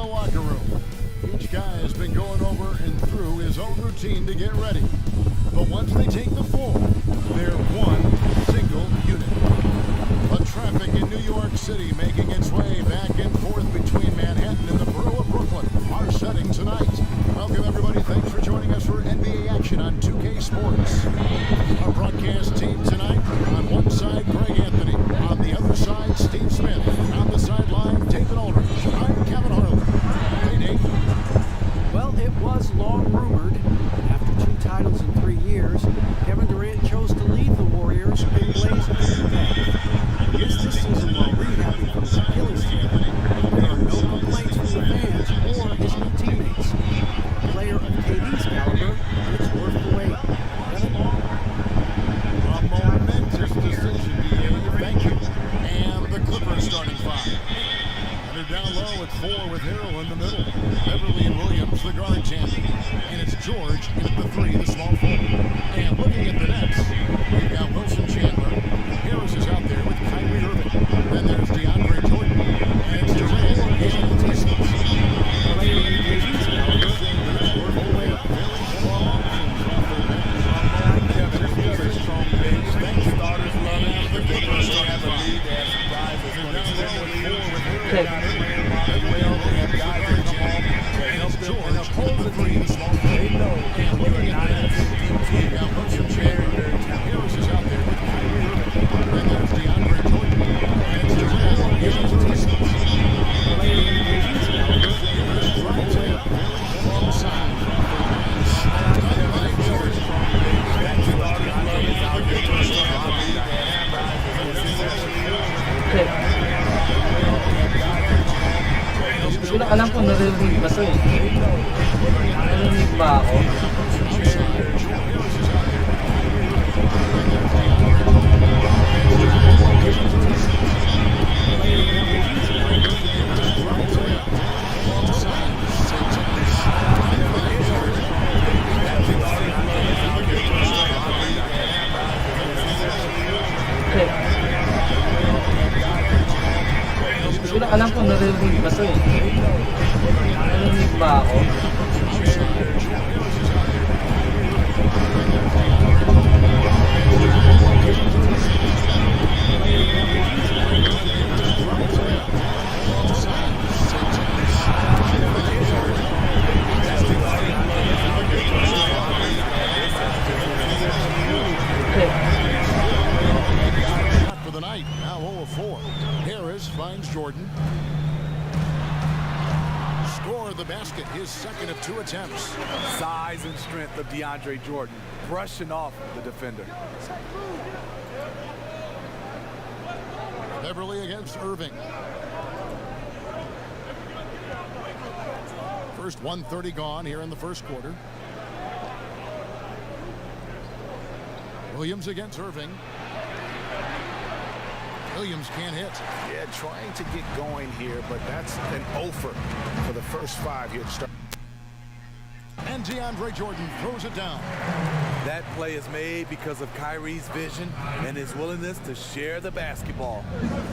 the locker room. Each guy has been going over and through his own routine to get ready. But once they take the floor, they're one single unit. But traffic in New York City making its way back and forth between Manhattan and the borough of Brooklyn. Our setting tonight. Welcome, everybody. Thanks for joining us for NBA action on 2K Sports. Our broadcast team tonight, on one side, Greg Anthony. On the other side, Steve Smith. On the sideline, David Aldridge. I'm Kevin Harlan. Hey, Dave. Well, it was long rumored. After 2 titles in 3 years, Kevin Durant chose to leave the Warriors and blaze a new path. Yes, this season while rehabbing from his Achilles tear, there are no complaints from the fans or his new teammates. A player of KD's caliber, it's worth the wait. A momentous decision, DA. Thank you. And the Clippers starting 5. They're down low at 4 with Harrell in the middle. Beverly and Williams, the guard tandem. And it's George in the 3, the small forward. And looking at the Nets, we've got Wilson Chandler. Harris is out there with Kyrie Irving. Then there's DeAndre Jordan. And it's Durant and the Pistons. Wala alam kung narinig ba ito eh. Narinig ba ako? Wala alam kung narinig ba ito eh. Narinig ba ako? For the night, now 0 of 4. Harris finds Jordan. Score the basket, his second of 2 attempts. Size and strength of DeAndre Jordan, brushing off the defender. Beverly against Irving. First 1:30 gone here in the first quarter. Williams against Irving. Williams can't hit. Yeah, trying to get going here, but that's an offer for the first 5 here to start. And DeAndre Jordan throws it down. That play is made because of Kyrie's vision and his willingness to share the basketball.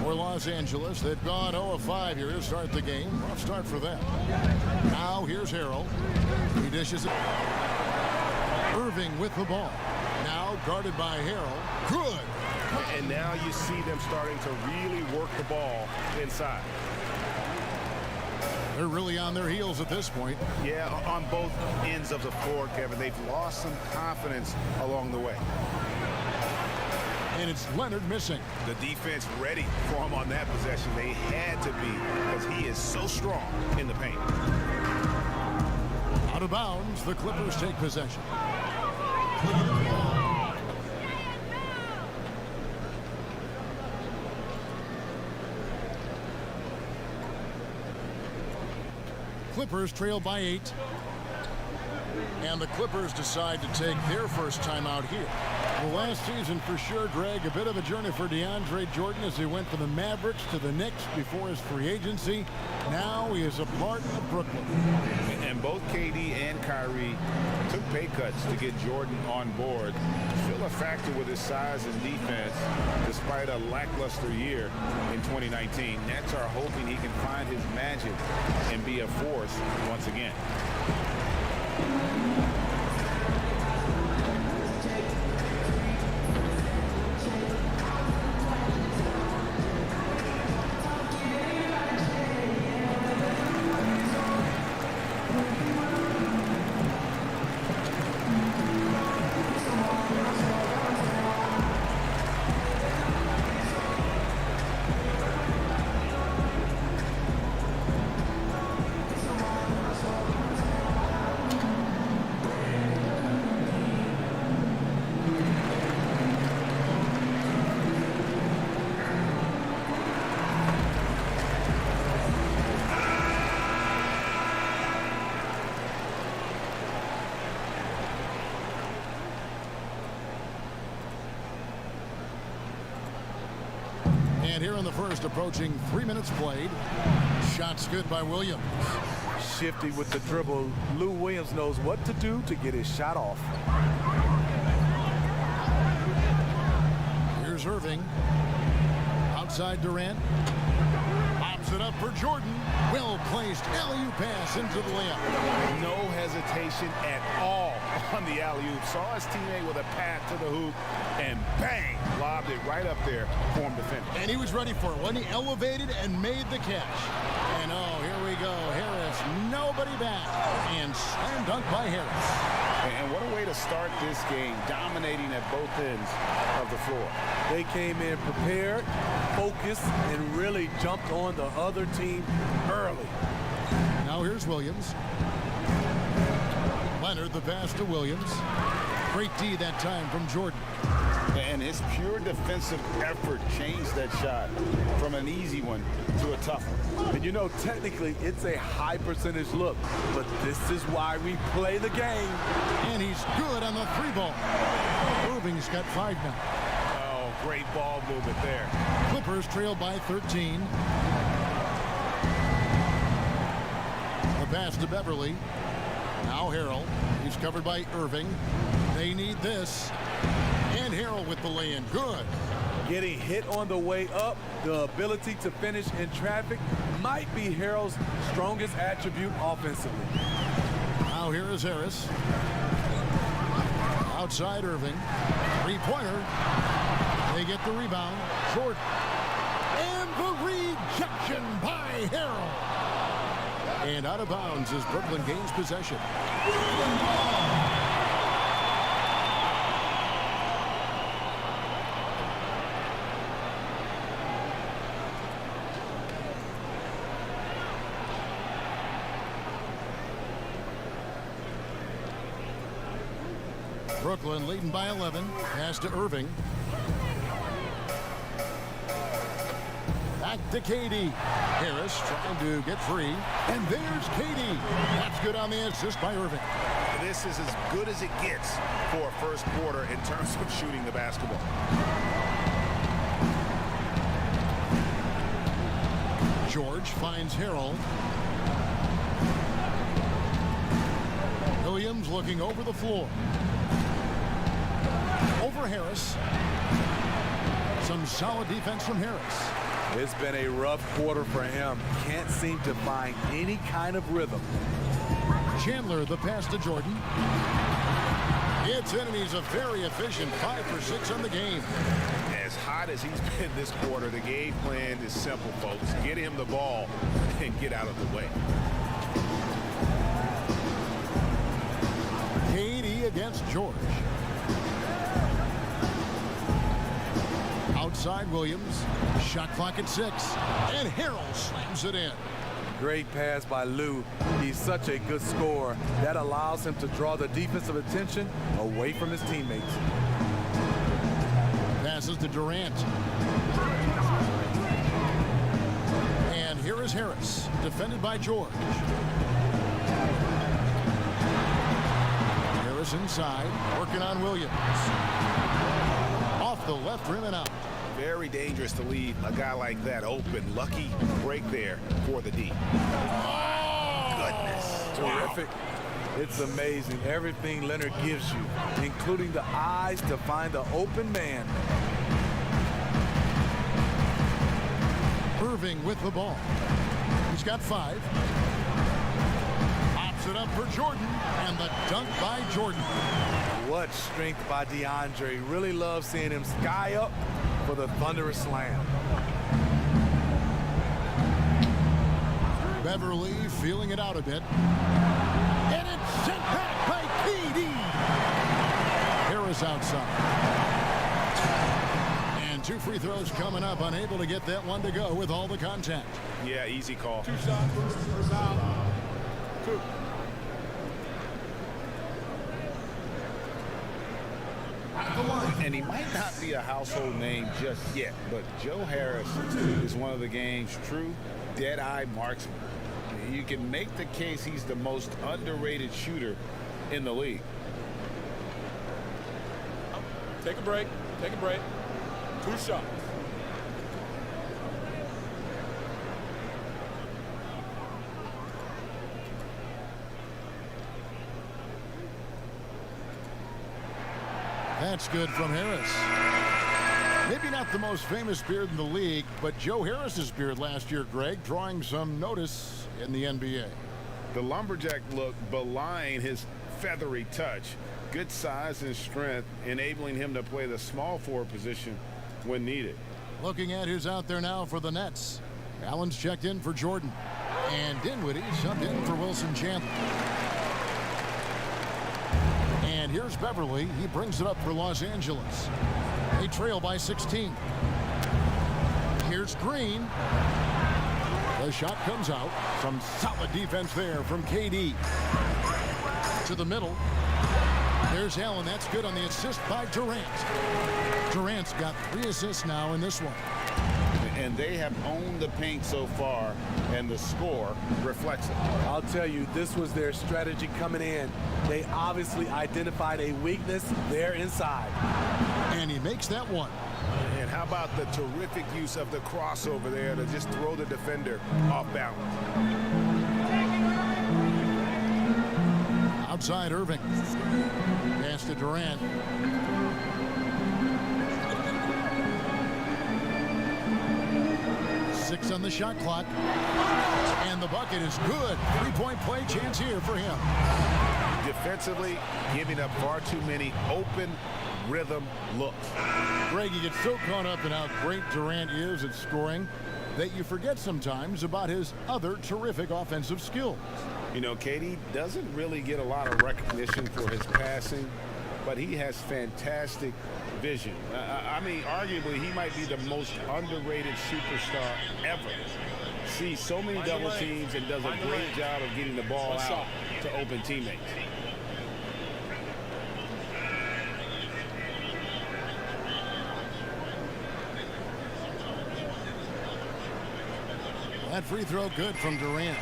For Los Angeles, they've gone 0 of 5 here to start the game. Rough start for them. Now here's Harrell. He dishes it. Irving with the ball. Now guarded by Harrell. Good. And now you see them starting to really work the ball inside. They're really on their heels at this point. Yeah, on both ends of the floor, Kevin. They've lost some confidence along the way. And it's Leonard missing. The defense ready for him on that possession. They had to be because he is so strong in the paint. Out of bounds, the Clippers take possession. Clippers trail by 8. And the Clippers decide to take their first time out here. Well, last season, for sure, Greg, a bit of a journey for DeAndre Jordan as he went from the Mavericks to the Knicks before his free agency. Now he is a part of Brooklyn. And both KD and Kyrie took pay cuts to get Jordan on board. Still a factor with his size and defense, despite a lackluster year in 2019. Nets are hoping he can find his magic and be a force once again. And here in the first, approaching 3 minutes played. Shots good by Williams. Shifty with the dribble. Lou Williams knows what to do to get his shot off. Here's Irving. Outside Durant. Pops it up for Jordan. Well-placed alley-oop pass into the layup. No hesitation at all on the alley-oop. Saw his teammate with a pass to the hoop, and bang, lobbed it right up there for him to finish. And he was ready for it when he elevated and made the catch. And oh, here we go. Harris, nobody back. And slam dunk by Harris. And what a way to start this game, dominating at both ends of the floor. They came in prepared, focused, and really jumped on the other team early. Now here's Williams. Leonard, the pass to Williams. Great D that time from Jordan. And his pure defensive effort changed that shot from an easy one to a tough one. And you know, technically, it's a high percentage look, but this is why we play the game. And he's good on the three ball. Irving's got 5 now. Oh, great ball movement there. Clippers trail by 13. The pass to Beverly. Now Harrell. He's covered by Irving. They need this. And Harrell with the lay-in. Good. Getting hit on the way up, the ability to finish in traffic might be Harrell's strongest attribute offensively. Now here is Harris. Outside Irving. Three-pointer. They get the rebound. Jordan. And the rejection by Harrell. And out of bounds as Brooklyn gains possession. Brooklyn leading by 11. Pass to Irving. Back to KD. Harris trying to get free. And there's KD. That's good on the assist by Irving. This is as good as it gets for a first quarter in terms of shooting the basketball. George finds Harrell. Williams looking over the floor. Over Harris. Some solid defense from Harris. It's been a rough quarter for him. Can't seem to find any kind of rhythm. Chandler, the pass to Jordan. It's in, and he's a very efficient 5 for 6 on the game. As hot as he's been this quarter, the game plan is simple, folks. Get him the ball and get out of the way. KD against George. Outside Williams. Shot clock at 6. And Harrell slams it in. Great pass by Lou. He's such a good scorer. That allows him to draw the defensive attention away from his teammates. Passes to Durant. And here is Harris, defended by George. Harris inside, working on Williams. Off the left rim and out. Very dangerous to leave a guy like that open. Lucky break there for the D. Goodness. Terrific. It's amazing everything Leonard gives you, including the eyes to find the open man. Irving with the ball. He's got 5. Pops it up for Jordan, and the dunk by Jordan. What strength by DeAndre. Really love seeing him sky up for the thunderous slam. Beverly feeling it out a bit. And it's sent back by KD. Harris outside. And 2 free throws coming up. Unable to get that one to go with all the contact. Yeah, easy call. 2 shots. Foul. 2. And he might not be a household name just yet, but Joe Harris is one of the game's true dead-eye marksmen. You can make the case he's the most underrated shooter in the league. Take a break. Take a break. 2 shots. That's good from Harris. Maybe not the most famous beard in the league, but Joe Harris's beard last year, Greg, drawing some notice in the NBA. The lumberjack look belying his feathery touch. Good size and strength, enabling him to play the small forward position when needed. Looking at who's out there now for the Nets. Allen's checked in for Jordan. And Dinwiddie subbed in for Wilson Chandler. And here's Beverly. He brings it up for Los Angeles. They trail by 16. Here's Green. The shot comes out. Some solid defense there from KD. To the middle. There's Allen. That's good on the assist by Durant. Durant's got 3 assists now in this one. And they have owned the paint so far, and the score reflects it. I'll tell you, this was their strategy coming in. They obviously identified a weakness there inside. And he makes that one. And how about the terrific use of the crossover there to just throw the defender off balance. Outside Irving. Pass to Durant. Six on the shot clock. And the bucket is good. 3-point play chance here for him. Defensively, giving up far too many open rhythm looks. Greg, you get so caught up in how great Durant is at scoring that you forget sometimes about his other terrific offensive skills. You know, KD doesn't really get a lot of recognition for his passing, but he has fantastic vision. I mean, arguably, he might be the most underrated superstar ever. Sees so many double teams and does a great job of getting the ball out to open teammates. That free throw good from Durant.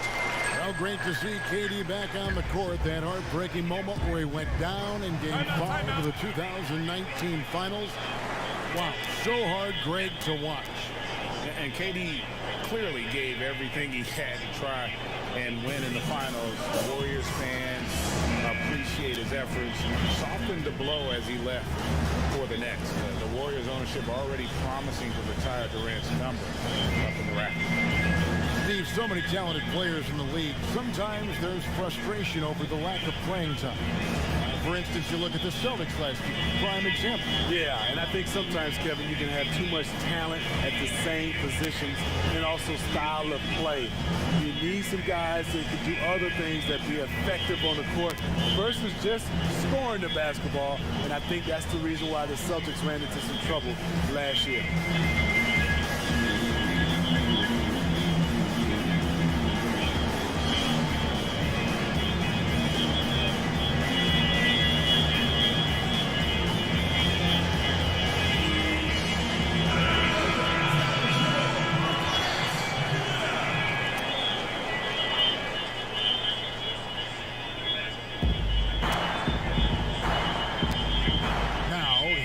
Well, great to see KD back on the court. That heartbreaking moment where he went down in Game 5 of the 2019 Finals. Wow, so hard, Greg, to watch. And KD clearly gave everything he had to try and win in the finals. The Warriors fans appreciate his efforts. Softened the blow as he left for the Nets. The Warriors ownership already promising to retire Durant's number up in the rafters. Steve, so many talented players in the league. Sometimes there's frustration over the lack of playing time. For instance, you look at the Celtics last year, prime example. Yeah, and I think sometimes, Kevin, you can have too much talent at the same positions and also style of play. You need some guys that can do other things that be effective on the court versus just scoring the basketball, and I think that's the reason why the Celtics ran into some trouble last year.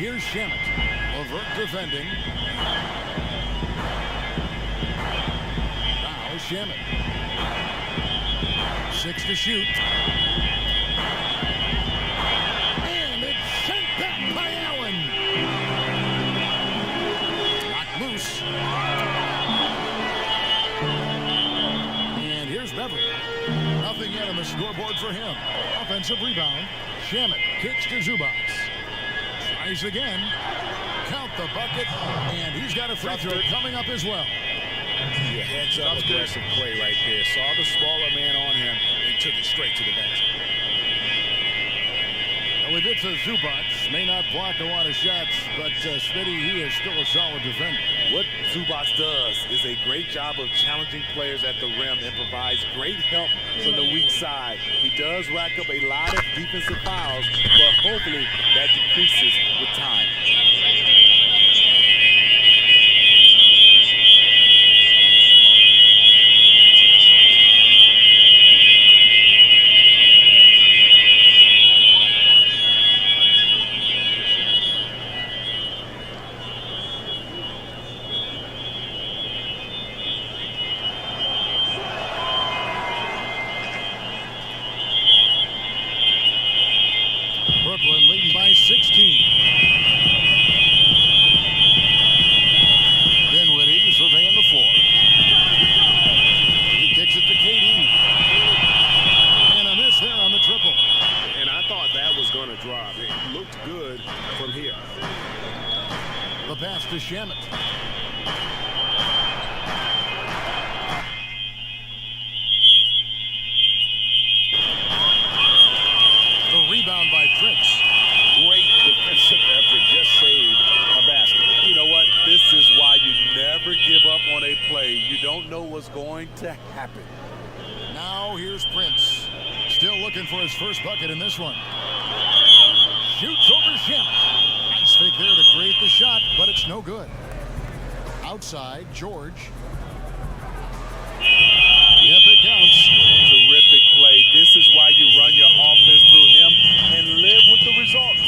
Here's Shamet. Levert defending. Now Shamet. 6 to shoot. And it's sent back by Allen. Knocked loose. And here's Beverly. Nothing yet on the scoreboard for him. Offensive rebound. Shamet kicks to Zubac. Tries again. Count the bucket. And he's got a free throw coming up as well. Yeah, heads up aggressive play right there. Saw the smaller man on him and took it straight to the basket. Well, if it's a Zubac, may not block a lot of shots, but Smitty, he is still a solid defender. What Zubac does is a great job of challenging players at the rim and provides great help from the weak side. He does rack up a lot of defensive fouls, but hopefully that decreases with time. Brooklyn leading by 16. Dinwiddie surveying the floor. He kicks it to KD. And a miss there on the triple. And I thought that was going to drop. It looked good from here. The pass to Shamet. The rebound by Prince. Great defensive effort. Just saved a basket. You know what? This is why you never give up on a play. You don't know what's going to happen. Now here's Prince. Still looking for his first bucket in this one. Shoots over Shamet. Nice fake there to create the shot, but it's no good. Outside, George. Yep, it counts. Terrific play. This is why you run your offense through him and live with the results.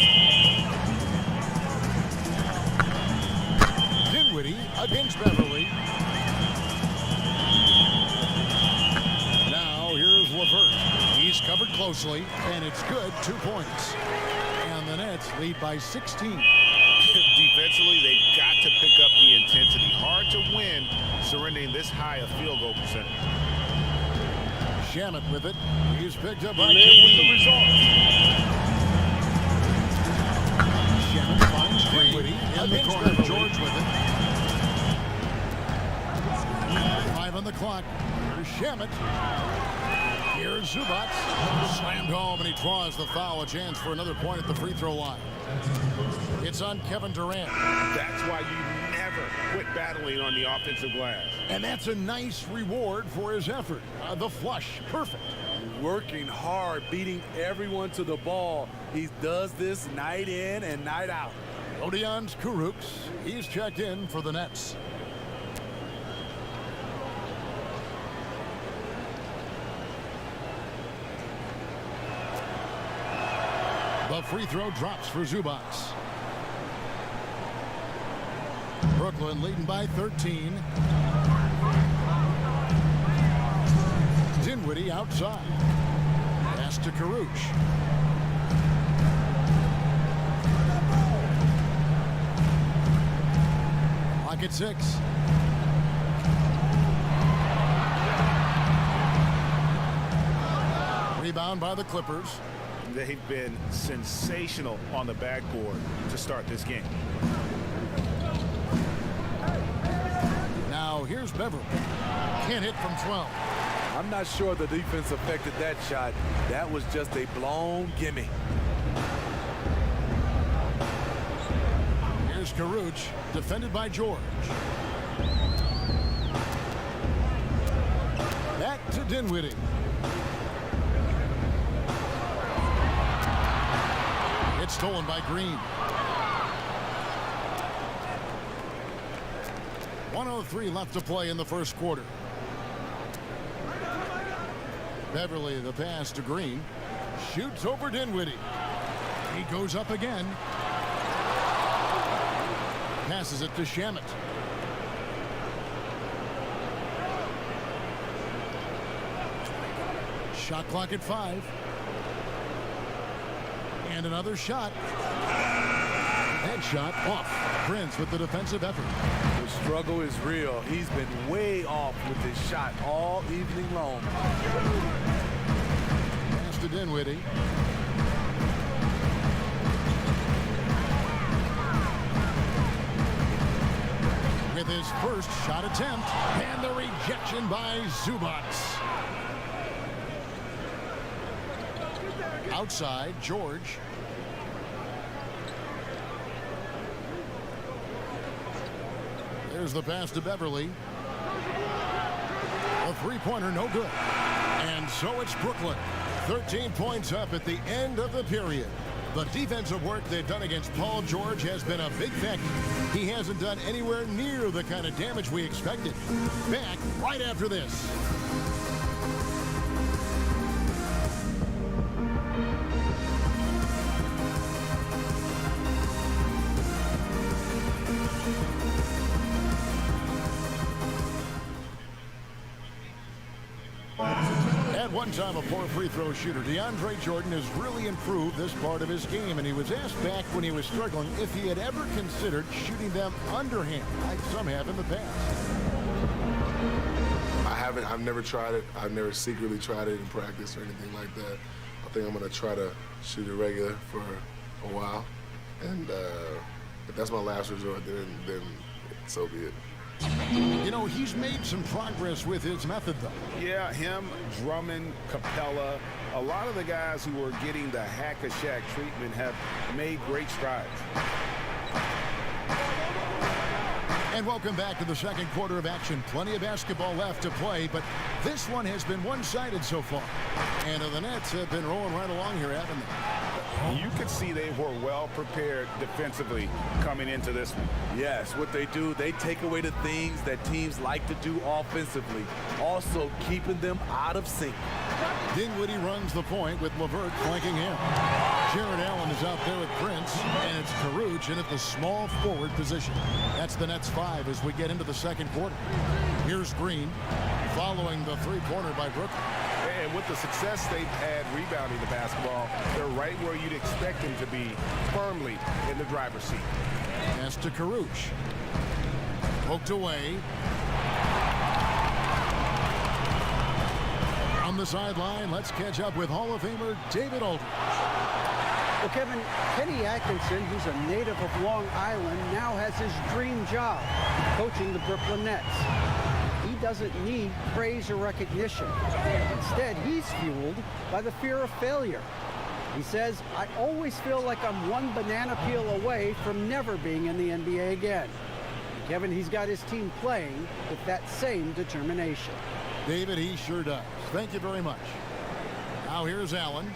Dinwiddie against Beverly. Now here's Levert. He's covered closely, and it's good. 2 points. And the Nets lead by 16. Defensively, they've got to pick up the intensity. Hard to win surrendering this high a field goal percentage. Shamet with it. He's picked up by Live with the KD. results. Shamet finds Dinwiddie in the corner. George with it. 5 on the clock. Here's Shamet. Here's Zubac. Slammed home, and he draws the foul. A chance for another point at the free throw line. It's on Kevin Durant. That's why you never quit battling on the offensive glass. And that's a nice reward for his effort. The flush, perfect. Working hard, beating everyone to the ball. He does this night in and night out. Odions Kurucs, he's checked in for the Nets. The free throw drops for Zubac. Brooklyn leading by 13. Dinwiddie outside. Pass to Kurucs. Clock at 6. Rebound by the Clippers. They've been sensational on the backboard to start this game. Now here's Beverly. Can't hit from 12. I'm not sure the defense affected that shot. That was just a blown gimme. Here's Kurucs, defended by George. Back to Dinwiddie. It's stolen by Green. 1:03 left to play in the first quarter. Beverly, the pass to Green. Shoots over Dinwiddie. He goes up again. Passes it to Shamet. Shot clock at 5. And another shot. Headshot off. Prince with the defensive effort. The struggle is real. He's been way off with his shot all evening long. Pass to Dinwiddie. With his first shot attempt, and the rejection by Zubac. Outside, George. There's the pass to Beverly. A three-pointer, no good. And so it's Brooklyn. 13 points up at the end of the period. The defensive work they've done against Paul George has been a big factor. He hasn't done anywhere near the kind of damage we expected. Back right after this. At one time a poor free throw shooter, DeAndre Jordan has really improved this part of his game, and he was asked back when he was struggling if he had ever considered shooting them underhand, like some have in the past. I haven't. I've never tried it. I've never secretly tried it in practice or anything like that. I think I'm going to try to shoot it regular for a while, and if that's my last resort, then so be it. You know, he's made some progress with his method, though. Yeah, him, Drummond, Capella, a lot of the guys who are getting the hack-a-shack treatment have made great strides. And welcome back to the second quarter of action. Plenty of basketball left to play, but this one has been one-sided so far. And the Nets have been rolling right along here, haven't they? You could see they were well prepared defensively coming into this one. Yes, what they do, they take away the things that teams like to do offensively, also keeping them out of sync. Dinwiddie runs the point with LeVert flanking him. Jared Allen is out there with Prince, and it's Caruch in at the small forward position. That's the Nets 5 as we get into the second quarter. Here's Green following the three-pointer by Brooklyn. And with the success they've had rebounding the basketball, they're right where you'd expect them to be, firmly in the driver's seat. Pass to Caruch. Poked away. On the sideline, let's catch up with Hall of Famer David Aldridge. Well, Kevin, Kenny Atkinson, who's a native of Long Island, now has his dream job, coaching the Brooklyn Nets. He doesn't need praise or recognition. Instead, he's fueled by the fear of failure. He says, I always feel like I'm one banana peel away from never being in the NBA again. And Kevin, he's got his team playing with that same determination. David, he sure does. Thank you very much. Now here's Allen.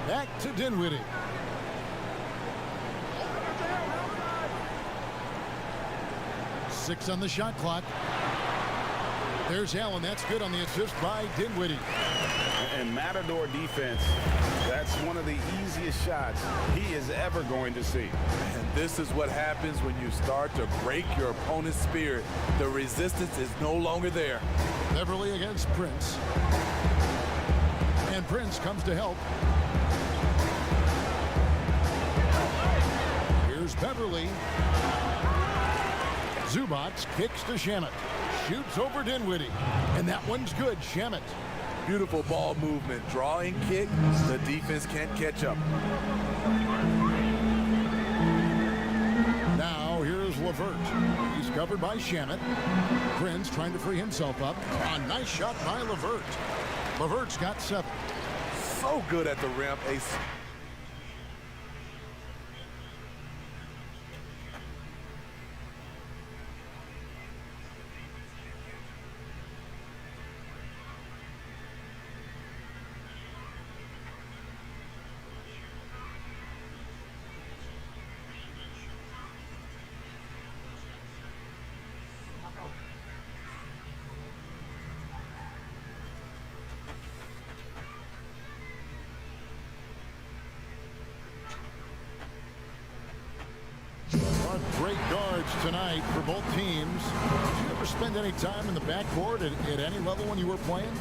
Back to Dinwiddie. Six on the shot clock. There's Allen. That's good on the assist by Dinwiddie. And Matador defense, that's one of the easiest shots he is ever going to see. And this is what happens when you start to break your opponent's spirit. The resistance is no longer there. Beverly against Prince. And Prince comes to help. Here's Beverly. Zubac kicks to Shamet. Shoots over Dinwiddie. And that one's good. Shamet. Beautiful ball movement. Drawing kick. The defense can't catch up. Now here's LeVert. He's covered by Shamet. Prince trying to free himself up. A nice shot by LeVert. LeVert's got 7. So good at the rim. tonight for both teams. Did you ever spend any time in the backcourt at any level when you were playing?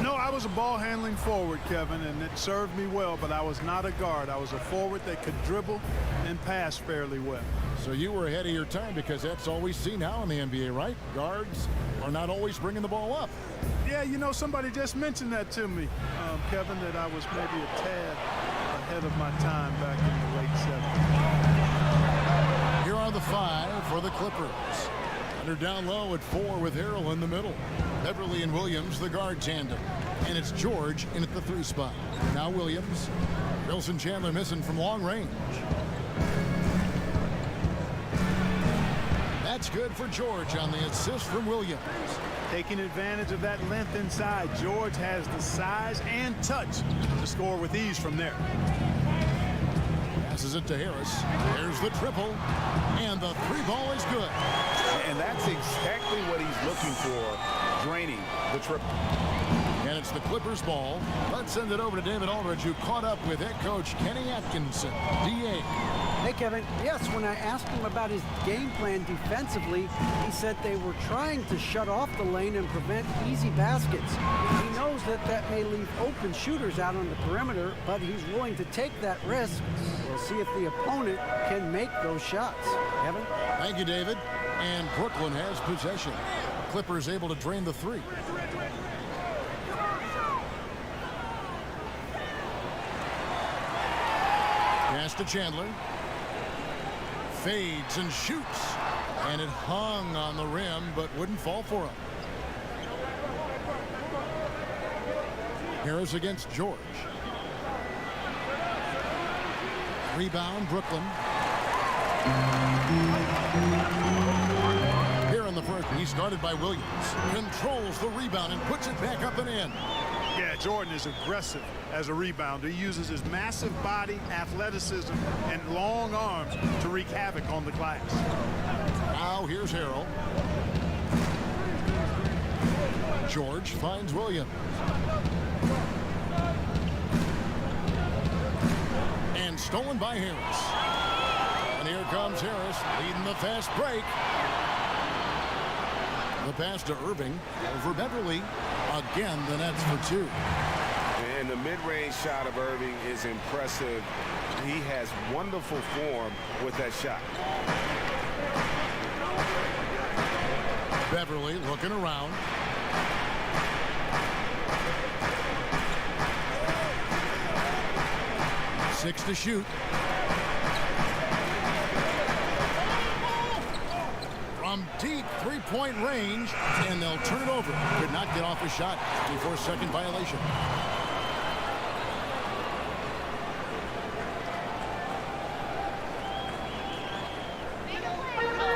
No, I was a ball handling forward, Kevin, and it served me well, but I was not a guard. I was a forward that could dribble and pass fairly well. So you were ahead of your time, because that's all we see now in the NBA, right? Guards are not always bringing the ball up. Yeah, you know, somebody just mentioned that to me, Kevin, that I was maybe a tad ahead of my time back in the late 70s. Here are the 5 for the Clippers. Under down low at 4 with Harrell in the middle. Beverly and Williams, the guard tandem. And it's George in at the 3 spot. Now Williams. Wilson Chandler missing from long range. That's good for George on the assist from Williams. Taking advantage of that length inside, George has the size and touch to score with ease from there. Passes it to Harris. There's the triple. And the 3 ball is good. And that's exactly what he's looking for, draining the triple. And it's the Clippers ball. Let's send it over to David Aldridge, who caught up with head coach Kenny Atkinson, DA. Hey, Kevin. Yes, when I asked him about his game plan defensively, he said they were trying to shut off the lane and prevent easy baskets. He knows that that may leave open shooters out on the perimeter, but he's willing to take that risk. We'll see if the opponent can make those shots. Kevin? Thank you, David. And Brooklyn has possession. Clippers able to drain the 3. Pass to Chandler. Fades and shoots. And it hung on the rim, but wouldn't fall for him. Harris against George. Rebound, Brooklyn. Here in the first, he started by Williams. Controls the rebound and puts it back up and in. Yeah, Jordan is aggressive as a rebounder. He uses his massive body, athleticism, and long arms to wreak havoc on the glass. Now here's Harrell. George finds Williams. And stolen by Harris. And here comes Harris leading the fast break. The pass to Irving over Beverly. Again, the nets for 2. And the mid-range shot of Irving is impressive. He has wonderful form with that shot. Beverly looking around. Six to shoot. From deep 3-point range, and they'll turn it over. Could not get off a shot before second violation.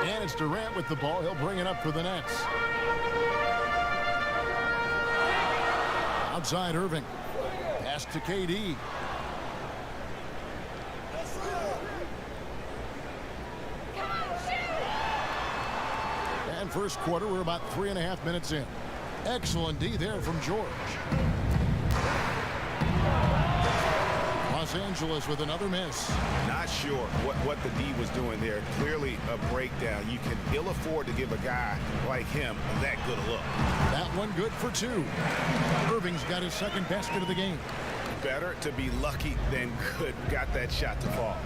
And it's Durant with the ball. He'll bring it up for the Nets. Outside Irving. Pass to KD. And first quarter, we're about 3.5 minutes in. Excellent D there from George. Los Angeles with another miss. Not sure what the D was doing there. Clearly a breakdown. You can ill afford to give a guy like him that good a look. That one good for 2. Irving's got his second basket of the game. Better to be lucky than good. Got that shot to fall.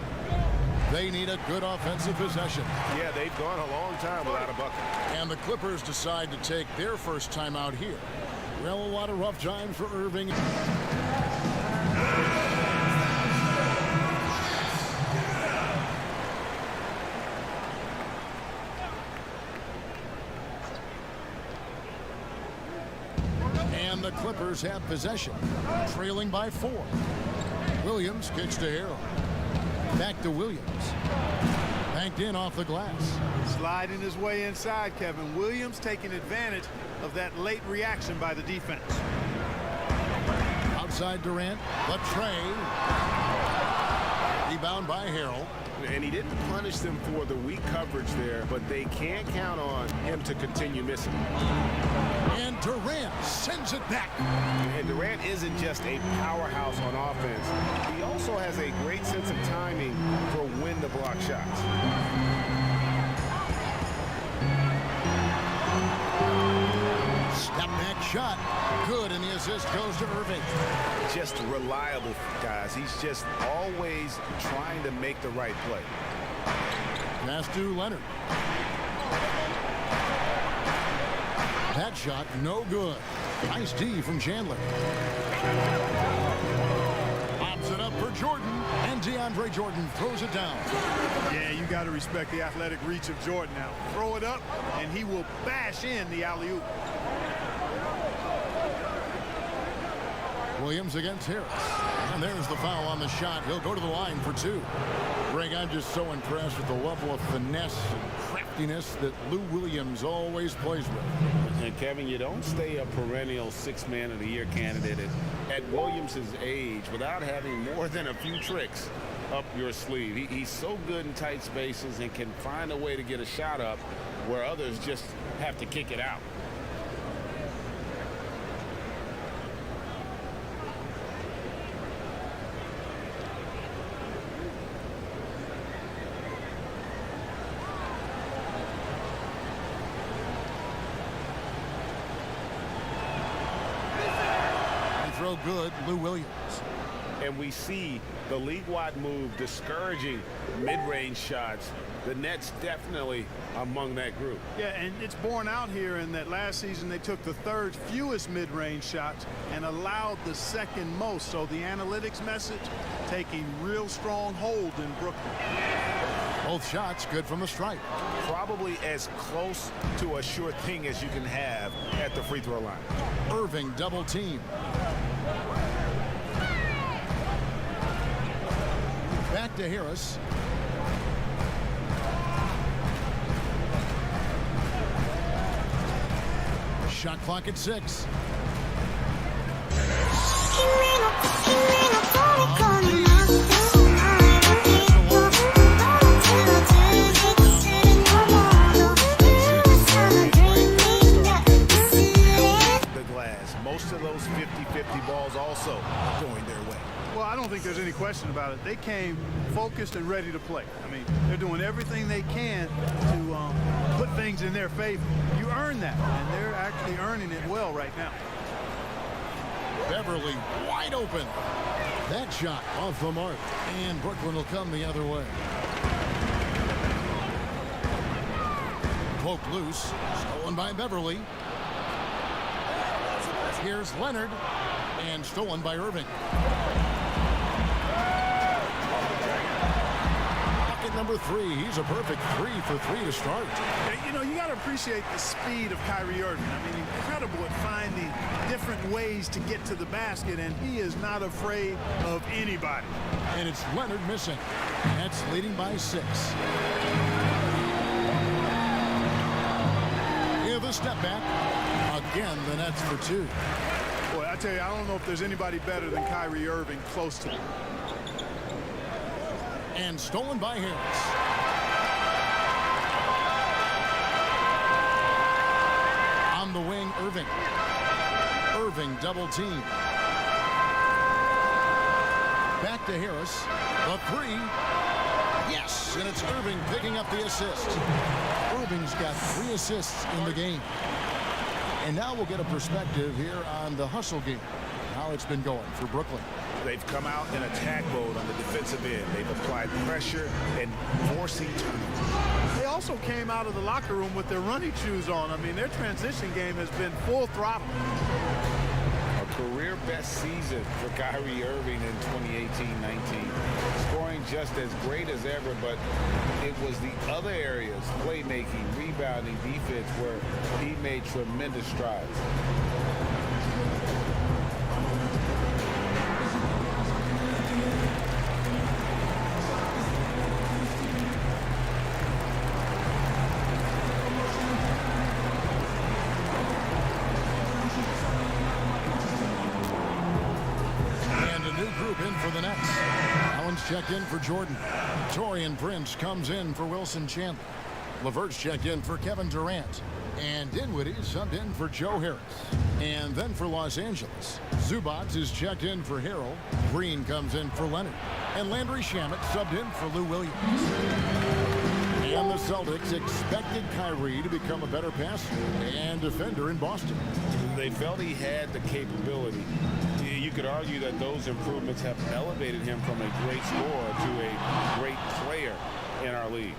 They need a good offensive possession. Yeah, they've gone a long time without a bucket. And the Clippers decide to take their first time out here. Well, a lot of rough times for Irving. And the Clippers have possession, trailing by 4. Williams kicks to Harrell. Back to Williams. Banked in off the glass. Sliding his way inside, Kevin. Williams taking advantage of that late reaction by the defense. Outside Durant, the tray. Rebound by Harrell. And he didn't punish them for the weak coverage there, but they can't count on him to continue missing. And Durant sends it back. And Durant isn't just a powerhouse on offense. He also has a great sense of timing for when to block shots. assist goes to Irving. Just reliable, guys. He's just always trying to make the right play. Pass to Leonard. That shot, no good. Nice D from Chandler. Pops it up for Jordan, and DeAndre Jordan throws it down. Yeah, you got to respect the athletic reach of Jordan now. Throw it up, and he will bash in the alley-oop. Williams against Harris. And there's the foul on the shot. He'll go to the line for two. Greg, I'm just so impressed with the level of finesse and craftiness that Lou Williams always plays with. And Kevin, you don't stay a perennial six-man of the year candidate at Williams' age without having more than a few tricks up your sleeve. He's so good in tight spaces and can find a way to get a shot up where others just have to kick it out. Throw good, Lou Williams. And we see the league-wide move discouraging mid-range shots. The Nets definitely among that group. Yeah, and it's borne out here in that last season they took the third fewest mid-range shots and allowed the second most. So the analytics message taking real strong hold in Brooklyn. Both shots good from the stripe. Probably as close to a sure thing as you can have at the free throw line. Irving double team. Back to Harris. Shot clock at 6. The glass. Most of those 50-50 balls also going their way. Well, I don't think there's any question about it. They came focused and ready to play. I mean, they're doing everything they can to put things in their favor. You earn that, and they're actually earning it well right now. Beverly wide open. That shot off the mark, and Brooklyn will come the other way. Poked loose, stolen by Beverly. Here's Leonard, and stolen by Irving. Bucket number 3. He's a perfect 3 for 3 to start. You know, you got to appreciate the speed of Kyrie Irving. I mean, incredible at finding different ways to get to the basket, and he is not afraid of anybody. And it's Leonard missing. Nets leading by 6. Here's the step back. Again, the Nets for 2. Boy, I tell you, I don't know if there's anybody better than Kyrie Irving close to him. And stolen by Harris. On the wing, Irving. Irving double team. Back to Harris. The 3. Yes, and it's Irving picking up the assist. Irving's got 3 assists in the game. And now we'll get a perspective here on the hustle game, how it's been going for Brooklyn. They've come out in attack mode on the defensive end. They've applied pressure and forcing turnovers. They also came out of the locker room with their running shoes on. I mean, their transition game has been full throttle. A career best season for Kyrie Irving in 2018-19. Scoring just as great as ever, but it was the other areas, playmaking, rebounding, defense, where he made tremendous strides. In for the Nets. Allen's checked in for Jordan. Taurean Prince comes in for Wilson Chandler. LeVert's checked in for Kevin Durant. And Dinwiddie subbed in for Joe Harris. And then for Los Angeles, Zubac is checked in for Harrell. Green comes in for Leonard. And Landry Shamet subbed in for Lou Williams. And the Celtics expected Kyrie to become a better passer and defender in Boston. They felt he had the capability. You could argue that those improvements have elevated him from a great scorer to a great player in our league.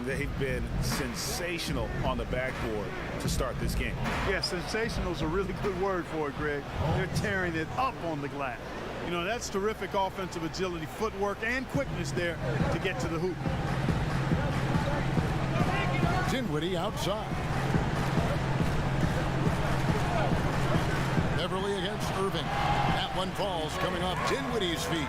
They've been sensational on the backboard to start this game. Yeah, sensational is a really good word for it, Greg. They're tearing it up on the glass. You know, that's terrific offensive agility, footwork, and quickness there to get to the hoop. Dinwiddie outside. Beverly against Irving. That one falls coming off Dinwiddie's feet.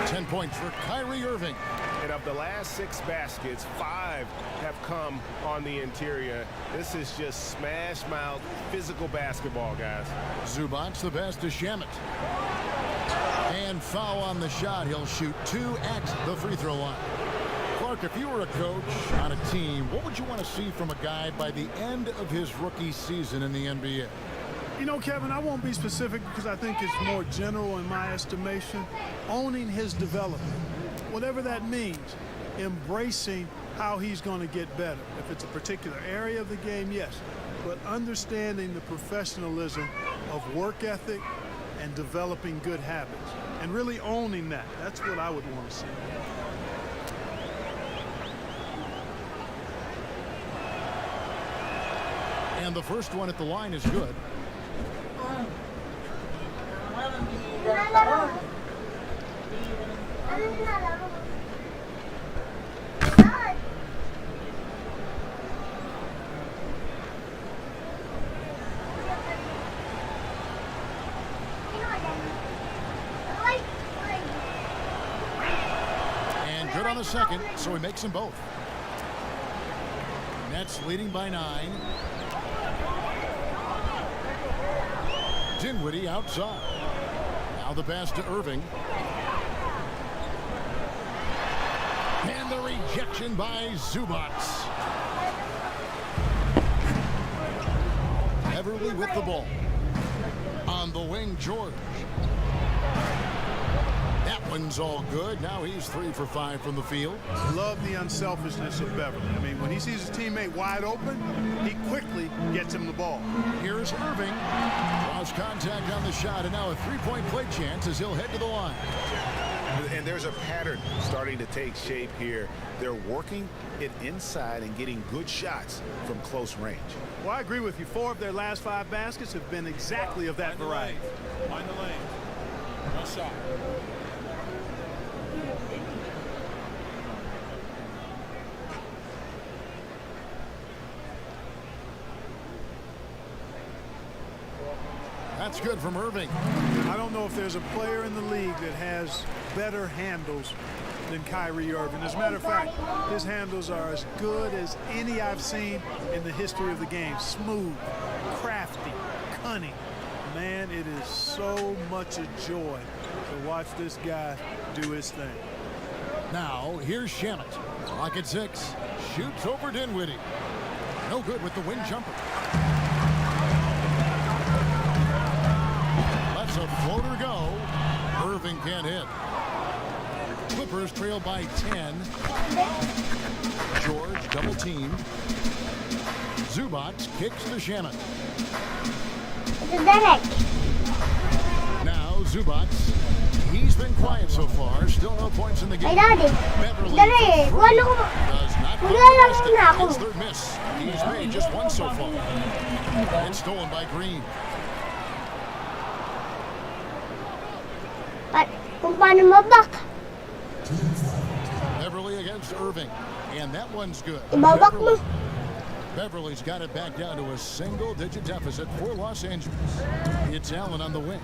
10 points for Kyrie Irving. And of the last 6 baskets, 5 have come on the interior. This is just smash mouth physical basketball, guys. Zubac the pass to Shamet. And foul on the shot. He'll shoot 2 at the free throw line. Clark, if you were a coach on a team, what would you want to see from a guy by the end of his rookie season in the NBA? You know, Kevin, I won't be specific because I think it's more general in my estimation. Owning his development, whatever that means, embracing how he's going to get better. If it's a particular area of the game, yes, but understanding the professionalism of work ethic and developing good habits and really owning that. That's what I would want to see. And the first one at the line is good. And good on the second, so he makes them both. Nets leading by 9. Dinwiddie outside. Now the pass to Irving. And the rejection by Zubac. Beverly with the ball. On the wing, George. That one's all good. Now he's 3 for 5 from the field. Love the unselfishness of Beverly. I mean, when he sees his teammate wide open, he quickly gets him the ball. Here's Irving. Lost contact on the shot, and now a 3-point play chance as he'll head to the line. And there's a pattern starting to take shape here. They're working it inside and getting good shots from close range. Well, I agree with you. 4 of their last 5 baskets have been exactly of that variety. Find the lane. No shot. That's good from Irving. I don't know if there's a player in the league that has better handles than Kyrie Irving. As a matter of fact, his handles are as good as any I've seen in the history of the game. Smooth, crafty, cunning. Man, it is so much a joy to watch this guy do his thing. Now, here's Shamet. Clock at 6. Shoots over Dinwiddie. No good with the wing jumper. Lets a floater go. Irving can't hit. Clippers trail by 10. George double team. Zubac kicks to Shamet. Now Zubac. He's been quiet so far. Still no points in the game. Beverly does not go to the basket. It's their miss. He's made just one so far. It's stolen by Green. Beverly against Irving. And that one's good. Beverly's got it back down to a single-digit deficit for Los Angeles. It's Allen on the wing.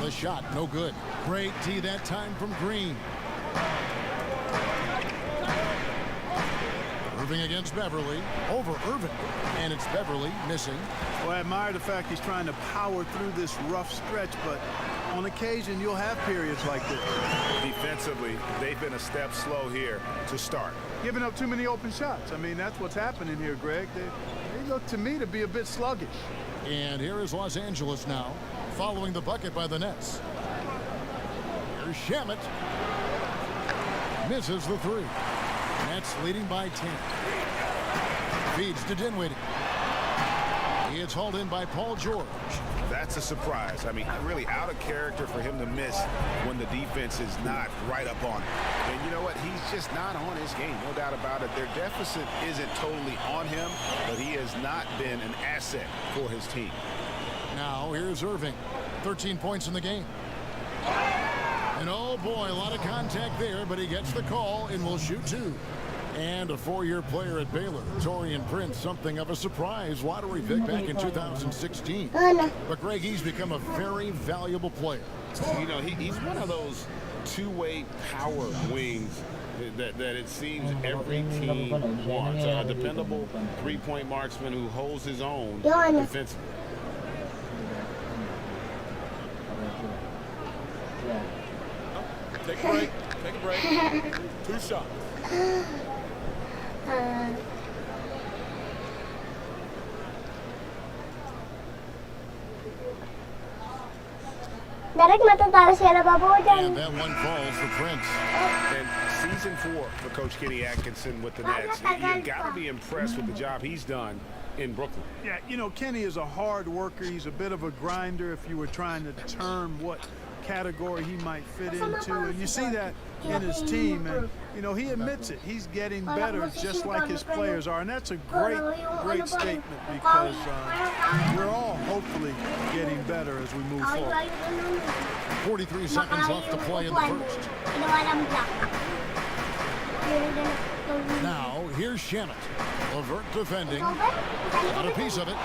The shot, no good. Great D that time from Green. Irving against Beverly. Over Irving. And it's Beverly missing. Well, I admire the fact he's trying to power through this rough stretch, but on occasion, you'll have periods like this. Defensively, they've been a step slow here to start. Giving up too many open shots. I mean, that's what's happening here, Greg. They look to me to be a bit sluggish. And here is Los Angeles now, following the bucket by the Nets. Here's Shamet. Misses the three. Nets leading by 10. Feeds to Dinwiddie. It's hauled in by Paul George. That's a surprise. I mean, really out of character for him to miss when the defense is not right up on him. And you know what? He's just not on his game, no doubt about it. Their deficit isn't totally on him, but he has not been an asset for his team. Now here's Irving. 13 points in the game. And oh boy, a lot of contact there, but he gets the call and will shoot two. And a four-year player at Baylor, Taurean Prince, something of a surprise lottery pick back in 2016. But Greg, he's become a very valuable player. You know, he's one of those two-way power wings that it seems every team wants. A dependable three-point marksman who holds his own defensively. Take a break. Take a break. 2 shots. And that one falls for Prince. And season 4 for Coach Kenny Atkinson with the Nets. You've got to be impressed with the job he's done in Brooklyn. Yeah, you know, Kenny is a hard worker. He's a bit of a grinder if you were trying to term what category he might fit into. And you see that in his team. And, you know, he admits it. He's getting better just like his players are. And that's a great statement because we're all hopefully getting better as we move forward. 43 seconds left to play in the first. Now, here's Shamet. Levert defending. Got a piece of it.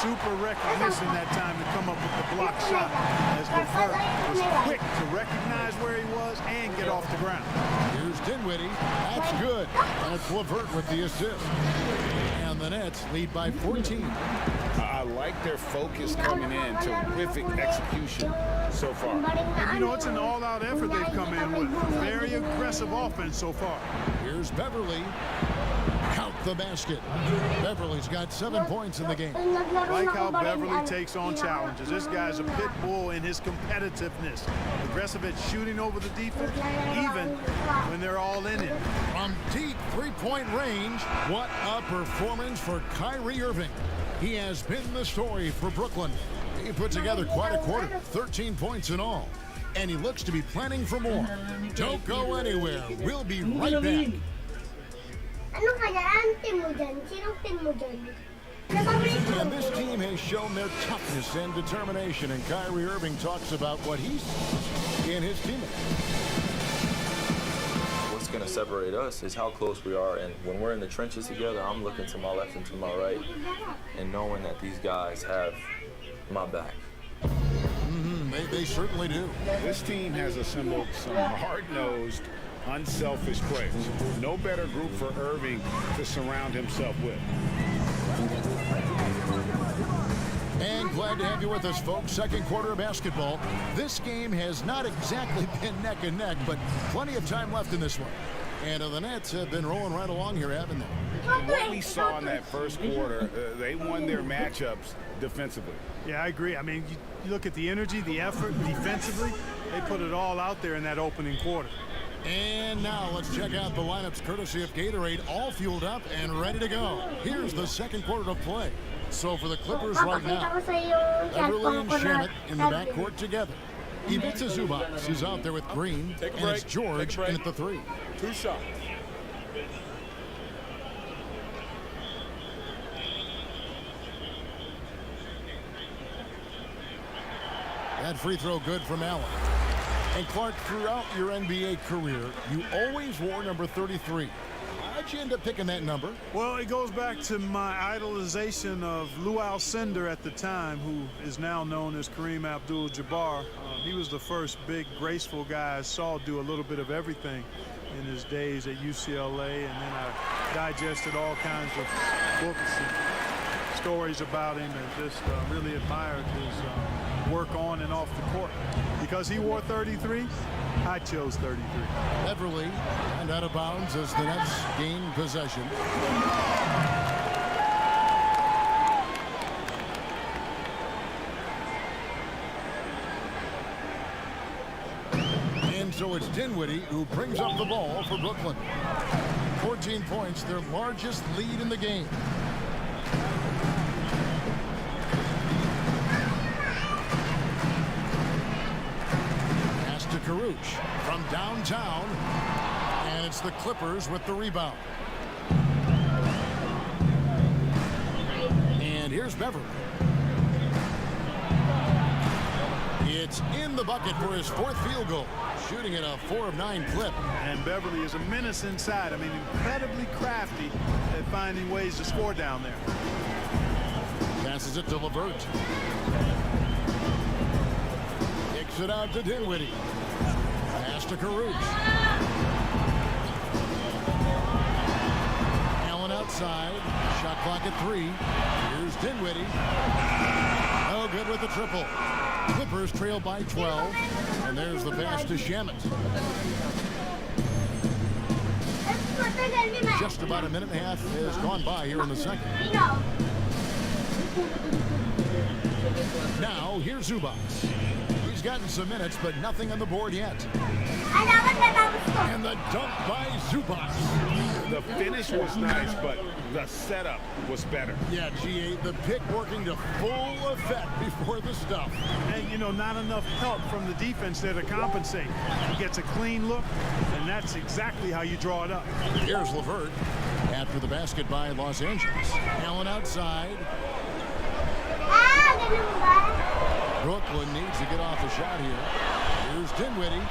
Super recognition that time to come up with the block shot as Levert was quick to recognize where he was and get off the ground. Here's Dinwiddie. That's good. That's Levert with the assist. And the Nets lead by 14. I like their focus coming in. Terrific execution so far. And, you know, it's an all-out effort they've come in with. Very aggressive offense so far. Here's Beverly. Count the basket. Beverly's got 7 points in the game. Like how Beverly takes on challenges. This guy's a pit bull in his competitiveness. Aggressive at shooting over the defense, even when they're all in it. From deep three-point range, what a performance for Kyrie Irving. He has been the story for Brooklyn. He put together quite a quarter, 13 points in all. And he looks to be planning for more. Don't go anywhere. We'll be right back. And this team has shown their toughness and determination, and Kyrie Irving talks about what he's in his teammates. What's going to separate us is how close we are, and when we're in the trenches together, I'm looking to my left and to my right and knowing that these guys have my back. They certainly do. This team has assembled some hard-nosed, unselfish players. No better group for Irving to surround himself with. And glad to have you with us, folks. Second quarter of basketball. This game has not exactly been neck and neck, but plenty of time left in this one. And the Nets have been rolling right along here, haven't they? What we saw in that first quarter, they won their matchups defensively. Yeah, I agree. I mean, you look at the energy, the effort defensively, they put it all out there in that opening quarter. And now let's check out the lineups courtesy of Gatorade, all fueled up and ready to go. Here's the second quarter of play. So for the Clippers right now, Beverly and Shamet in the backcourt together. Ivica Zubac is out there with Green, and it's George in at the 3. 2 shots. That free throw good from Allen. And Clark, throughout your NBA career, you always wore number 33. How'd you end up picking that number? Well, it goes back to my idolization of Lou Alcindor at the time, who is now known as Kareem Abdul-Jabbar. He was the first big, graceful guy I saw do a little bit of everything in his days at UCLA, and then I digested all kinds of books and stories about him and just really admired his work on and off the court. Because he wore 33, I chose 33. Beverly and out of bounds as the Nets gain possession. And so it's Dinwiddie who brings up the ball for Brooklyn. 14 points, their largest lead in the game. Pass to Karuch from downtown, and it's the Clippers with the rebound. And here's Beverly. It's in the bucket for his 4th field goal, shooting at a 4 of 9 clip. And Beverly is a menace inside. I mean, incredibly crafty at finding ways to score down there. Passes it to LeVert. Kicks it out to Dinwiddie. Pass to Karuch. Allen outside. Shot clock at 3. Here's Dinwiddie. No good with the triple. Clippers trail by 12. And there's the pass to Shamet. Just about a minute and a half has gone by here in the second. Now, here's Zubac. He's gotten some minutes, but nothing on the board yet. And the dunk by Zubac. The finish was nice, but the setup was better. Yeah, GA, the pick working to full effect before the stuff. And, you know, not enough help from the defense there to compensate. He gets a clean look, and that's exactly how you draw it up. Here's LeVert after the basket by Los Angeles. Allen outside. Brooklyn needs to get off the shot here. Here's Dinwiddie.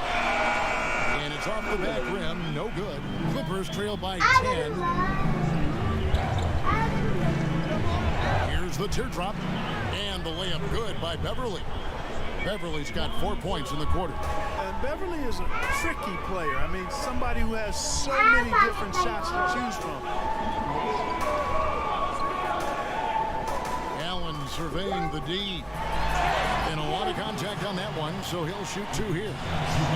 And it's off the back rim. No good. Clippers trail by 10. Here's the teardrop. And the layup good by Beverly. Beverly's got 4 points in the quarter. And Beverly is a tricky player. I mean, somebody who has so many different shots to choose from. Allen surveying the D. And a lot of contact on that one, so he'll shoot 2 here.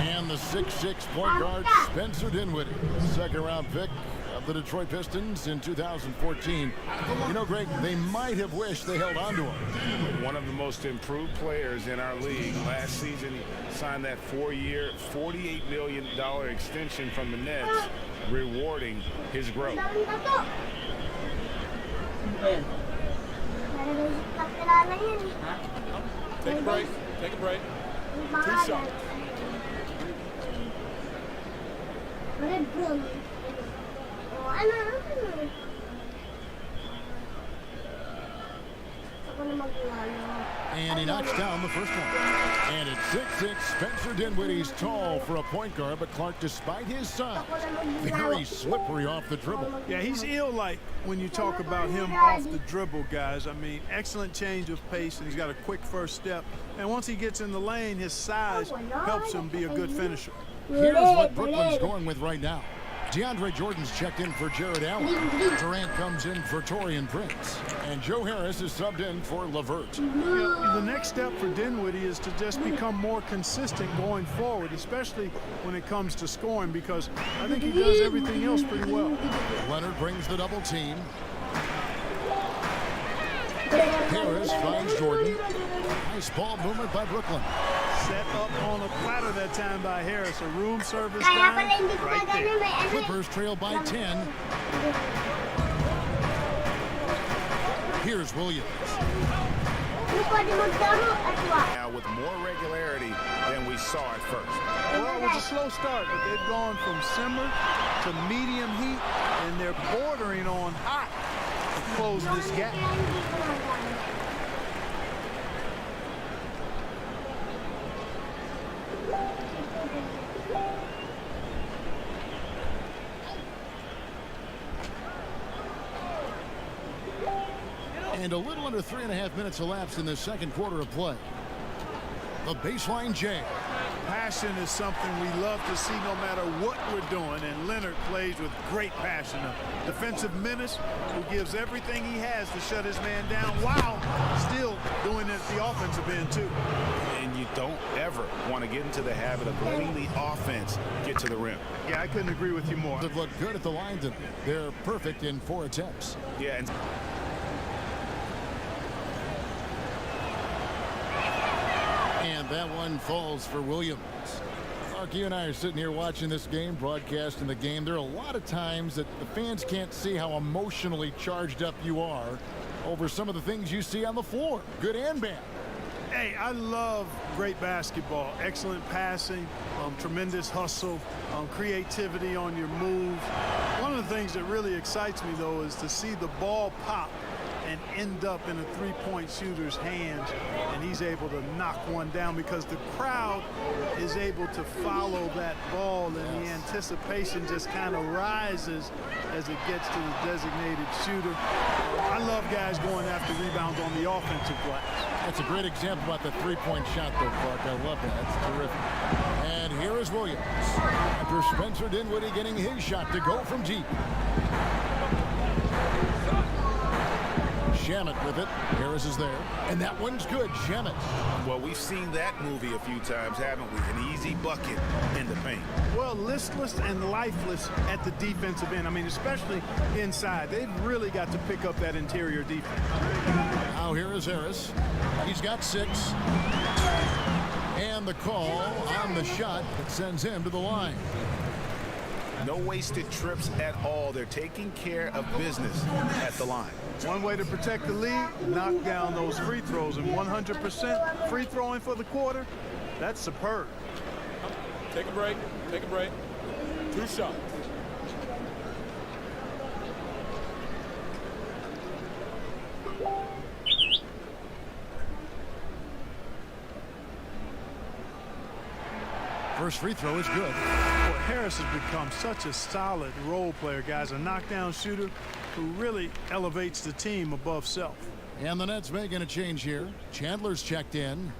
And the 6'6" point guard, Spencer Dinwiddie, 2nd-round pick of the Detroit Pistons in 2014. You know, Greg, they might have wished they held on to him. One of the most improved players in our league. Last season, he signed that 4-year, $48 million extension from the Nets, rewarding his growth. Take a break. Take a break. 2 shots. And he knocks down the first one. And at 6'6", Spencer Dinwiddie's tall for a point guard, but Clark, despite his size, very slippery off the dribble. Yeah, he's ill-like when you talk about him off the dribble, guys. I mean, excellent change of pace, and he's got a quick first step. And once he gets in the lane, his size helps him be a good finisher. Here's what Brooklyn's going with right now. DeAndre Jordan's checked in for Jared Allen. Durant comes in for Taurean Prince. And Joe Harris is subbed in for LeVert. The next step for Dinwiddie is to just become more consistent going forward, especially when it comes to scoring, because I think he does everything else pretty well. Leonard brings the double team. Harris finds Jordan. Nice ball movement by Brooklyn. Set up on a platter that time by Harris. A room service dime right there. Clippers trail by 10. Here's Williams. Now with more regularity than we saw at first. Well, it was a slow start, but they've gone from simmer to medium heat, and they're bordering on hot to close this gap. And a little under 3.5 minutes elapsed in the second quarter of play. The baseline J. Passion is something we love to see no matter what we're doing, and Leonard plays with great passion. A defensive menace who gives everything he has to shut his man down while still doing it at the offensive end too. And you don't ever want to get into the habit of letting the offense get to the rim. Yeah, I couldn't agree with you more. They've looked good at the line today. They're perfect in 4 attempts. Yeah, and And that one falls for Williams. Mark, you and I are sitting here watching this game, broadcasting the game. There are a lot of times that the fans can't see how emotionally charged up you are over some of the things you see on the floor, good and bad. Hey, I love great basketball. Excellent passing, tremendous hustle, creativity on your move. One of the things that really excites me, though, is to see the ball pop and end up in a three-point shooter's hands, and he's able to knock one down because the crowd is able to follow that ball, and the anticipation just kind of rises as it gets to the designated shooter. I love guys going after rebounds on the offensive glass. That's a great example about the three-point shot, though, Clark. I love that. That's terrific. And here is Williams after Spencer Dinwiddie getting his shot to go from deep. Shamet with it. Harris is there. And that one's good. Shamet. well, we've seen that movie a few times, haven't we? An easy bucket in the paint. Well, listless and lifeless at the defensive end. I mean, especially inside. They've really got to pick up that interior defense. Now here is Harris. He's got 6. And the call on the shot that sends him to the line. No wasted trips at all. They're taking care of business at the line. One way to protect the lead, knock down those free throws. And 100% free throwing for the quarter, that's superb. Take a break. Take a break. 2 shots. First free throw is good. Well, Harris has become such a solid role player, guys. A knockdown shooter who really elevates the team above self. And the Nets making a change here. Chandler's checked in.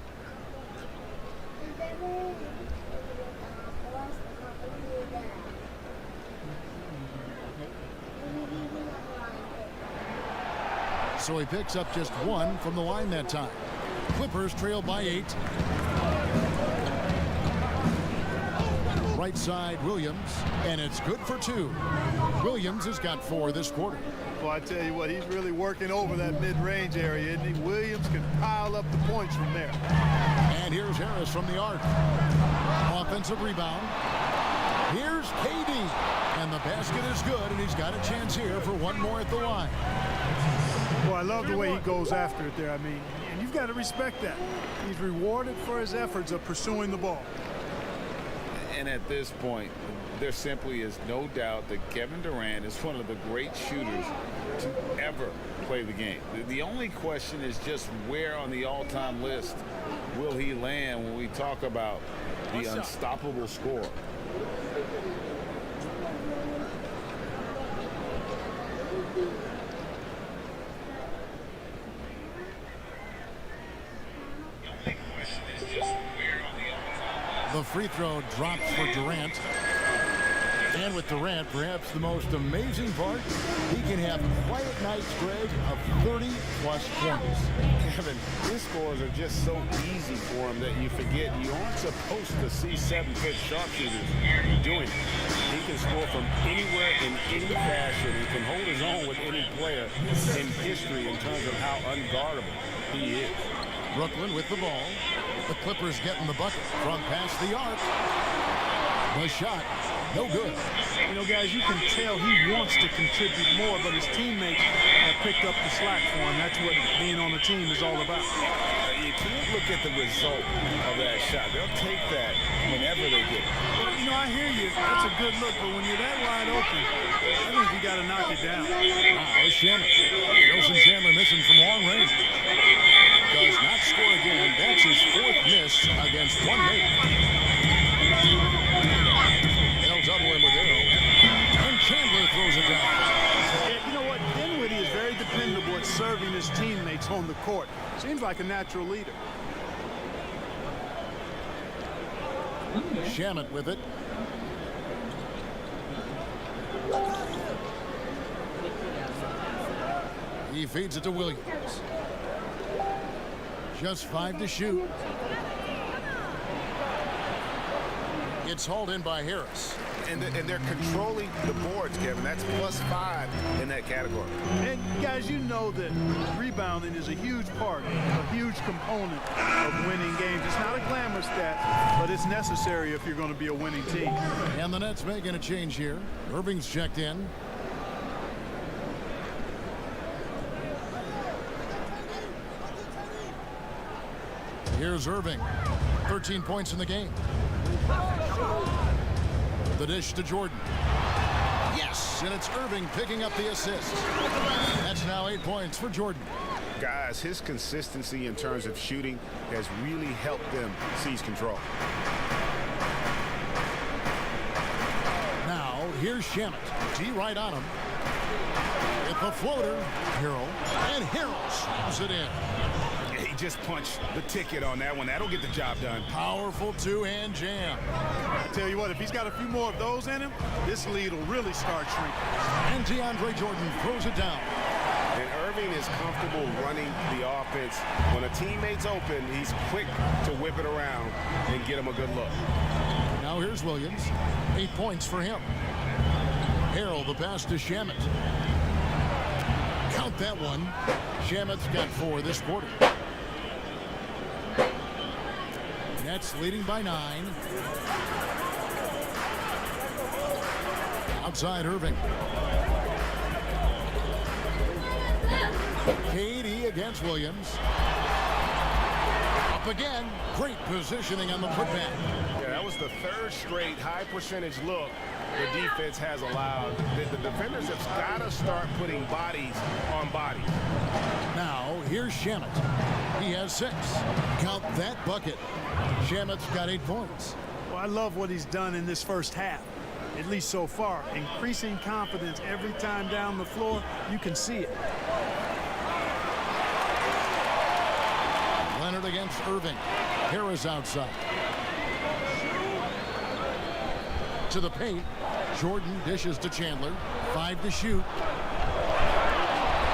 So he picks up just 1 from the line that time. Clippers trail by 8. Right side, Williams, and it's good for 2. Williams has got 4 this quarter. Well, I tell you what, he's really working over that mid-range area, isn't he? Williams can pile up the points from there. And here's Harris from the arc. Offensive rebound. Here's KD. And the basket is good, and he's got a chance here for 1 more at the line. Well, I love the way he goes after it there. I mean, and you've got to respect that. He's rewarded for his efforts of pursuing the ball. And at this point, there simply is no doubt that Kevin Durant is one of the great shooters to ever play the game. The only question is just where on the all-time list will he land when we talk about the unstoppable scorer. The free throw drops for Durant. And with Durant, perhaps the most amazing part, he can have quiet nights, Greg, of 30-plus points. Kevin, his scores are just so easy for him that you forget you aren't supposed to see 7-foot sharpshooters doing it. He can score from anywhere in any fashion. He can hold his own with any player in history in terms of how unguardable he is. Brooklyn with the ball. The Clippers getting the bucket from past the arc. The shot, no good. You know, guys, you can tell he wants to contribute more, but his teammates have picked up the slack for him. That's what being on the team is all about. You can't look at the result of that shot. They'll take that whenever they get it. Well, you know, I hear you. That's a good look, but when you're that wide open, I think you got to knock it down. There's Chandler. Wilson Chandler missing from long range. Does not score again. That's his 4th miss against one mate. They'll double him with arrow. And Chandler throws it down. Yeah, you know what? Dinwiddie is very dependable at serving his teammates on the court. Seems like a natural leader. Shamet with it. He feeds it to Williams. Just 5 to shoot. It's hauled in by Harris. And they're controlling the boards, Kevin. That's +5 in that category. And guys, you know that rebounding is a huge part, a huge component of winning games. It's not a glamour stat, but it's necessary if you're going to be a winning team. And the Nets making a change here. Irving's checked in. Here's Irving. 13 points in the game. The dish to Jordan. Yes, and it's Irving picking up the assist. That's now 8 points for Jordan. Guys, his consistency in terms of shooting has really helped them seize control. Now, here's Shamet. D right on him. With the floater, Harrell. And Harrell slams it in. He just punched the ticket on that one. That'll get the job done. Powerful two-hand jam. I tell you what, if he's got a few more of those in him, this lead will really start shrinking. And DeAndre Jordan throws it down. And Irving is comfortable running the offense. When a teammate's open, he's quick to whip it around and get him a good look. Now here's Williams. 8 points for him. Harrell the pass to Shamet. Count that one. Shamet's got 4 this quarter. Nets leading by 9. Outside Irving. KD against Williams. Up again. Great positioning on the putback. Yeah, that was the 3rd straight high percentage look the defense has allowed. The defenders have got to start putting bodies on bodies. Now, here's Shamet. He has 6. Count that bucket. Shamet's got 8 points. Well, I love what he's done in this first half, at least so far. Increasing confidence every time down the floor. You can see it. Leonard against Irving. Harris outside. To the paint. Jordan dishes to Chandler. 5 to shoot.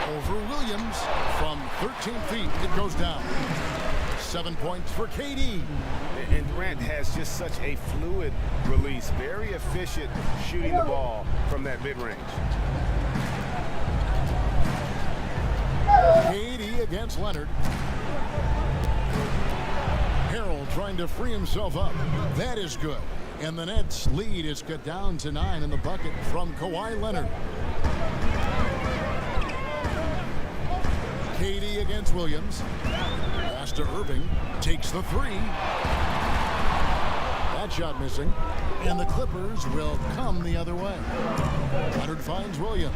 Over Williams. From 13 feet, it goes down. 7 points for KD. And Durant has just such a fluid release. Very efficient shooting the ball from that mid-range. KD against Leonard. Harrell trying to free himself up. That is good. And the Nets lead is cut down to 9 in the bucket from Kawhi Leonard. KD against Williams. Pass to Irving. Takes the 3. That shot missing. And the Clippers will come the other way. Leonard finds Williams.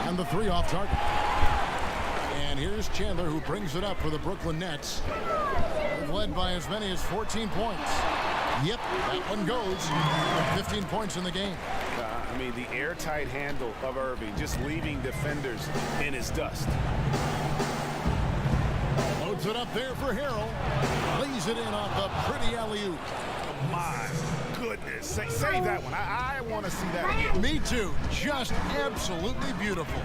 And the 3 off target. And here's Chandler, who brings it up for the Brooklyn Nets. They've led by as many as 14 points. Yep, that one goes. 15 points in the game. I mean, the airtight handle of Irving, just leaving defenders in his dust. Loads it up there for Harrell. Lays it in off the pretty alley-oop. My goodness. Save that one. I want to see that again. Me too. Just absolutely beautiful.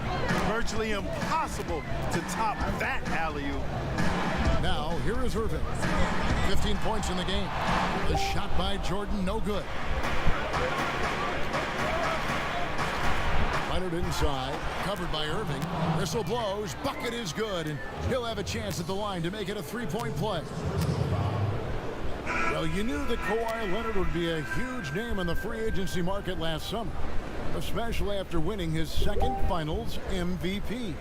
Virtually impossible to top that alley-oop. Now, here is Irving. 15 points in the game. The shot by Jordan, no good. Leonard inside, covered by Irving. Whistle blows, bucket is good, and he'll have a chance at the line to make it a 3-point play. Well, you knew that Kawhi Leonard would be a huge name in the free agency market last summer, especially after winning his 2nd Finals MVP.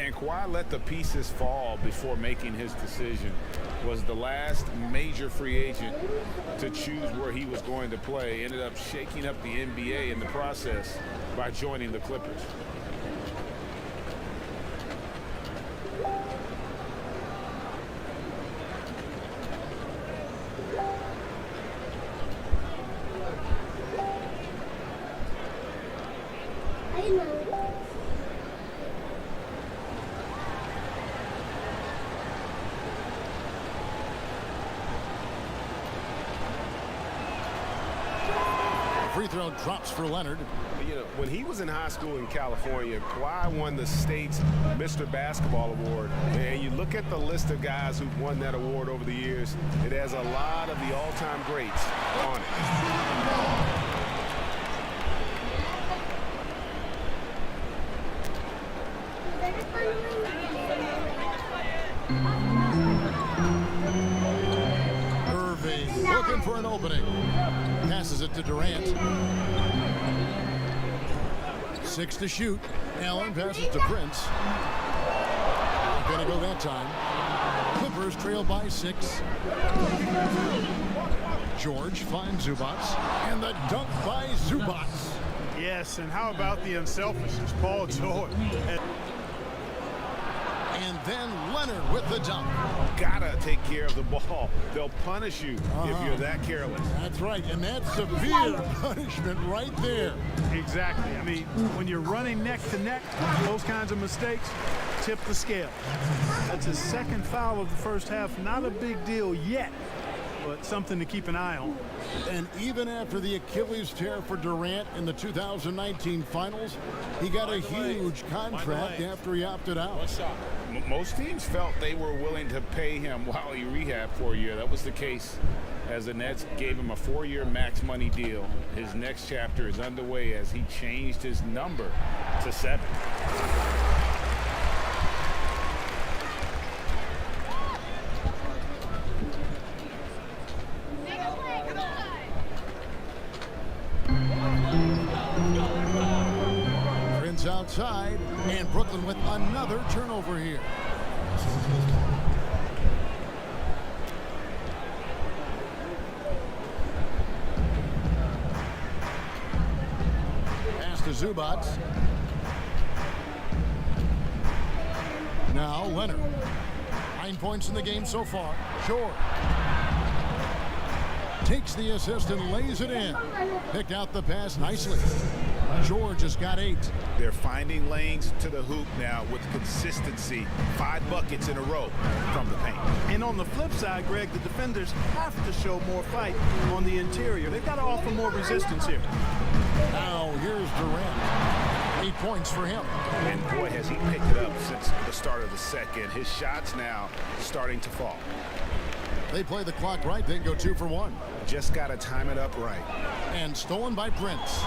And Kawhi let the pieces fall before making his decision. Was the last major free agent to choose where he was going to play. Ended up shaking up the NBA in the process by joining the Clippers. free throw drops for Leonard. You know, when he was in high school in California, Kawhi won the state's Mr. Basketball Award. And you look at the list of guys who've won that award over the years, it has a lot of the all-time greats on it. Irving looking for an opening. Passes it to Durant. 6 to shoot. Allen passes to Prince. Not gonna go that time. Clippers trail by 6. George finds Zubats. And the dunk by Zubats. Yes, and how about the unselfishness, Paul George? And then Leonard with the dunk. Gotta take care of the ball. They'll punish you if you're that careless. That's right, and that's severe punishment right there. Exactly. I mean, when you're running neck to neck, those kinds of mistakes tip the scale. That's his second foul of the first half. Not a big deal yet, but something to keep an eye on. And even after the Achilles tear for Durant in the 2019 finals, he got a huge contract after he opted out. Most teams felt they were willing to pay him while he rehabbed for a year. That was the case as the Nets gave him a 4-year max money deal. His next chapter is underway as he changed his number to 7. Prince outside, and Brooklyn with another turnover here. Pass to Zubats. Now Leonard. 9 points in the game so far. George takes the assist and lays it in. Picked out the pass nicely. George has got 8. They're finding lanes to the hoop now with consistency. 5 buckets in a row from the paint. And on the flip side, Greg, the defenders have to show more fight on the interior. They've got to offer more resistance here. Now here's Durant. 8 points for him. And boy, has he picked it up since the start of the second. His shots now starting to fall. They play the clock right, then go 2 for 1. Just got to time it up right. And stolen by Prince.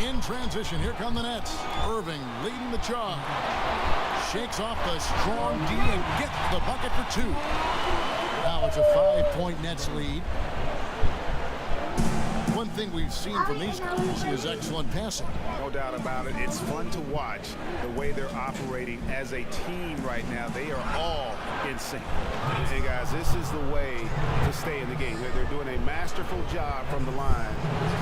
In transition, here come the Nets. Irving leading the charge. Shakes off the strong D and gets the bucket for 2. Now it's a 5-point Nets lead. One thing we've seen from these guys is excellent passing. No doubt about it. It's fun to watch the way they're operating as a team right now. They are all in sync. Hey, guys, this is the way to stay in the game. They're doing a masterful job from the line.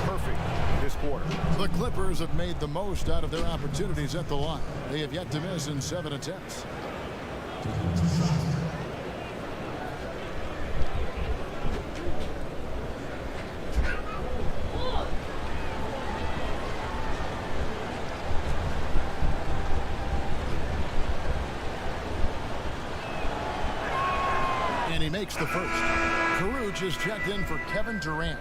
Perfect this quarter. The Clippers have made the most out of their opportunities at the line. They have yet to miss in 7 attempts. And he makes the first. Caruge is checked in for Kevin Durant.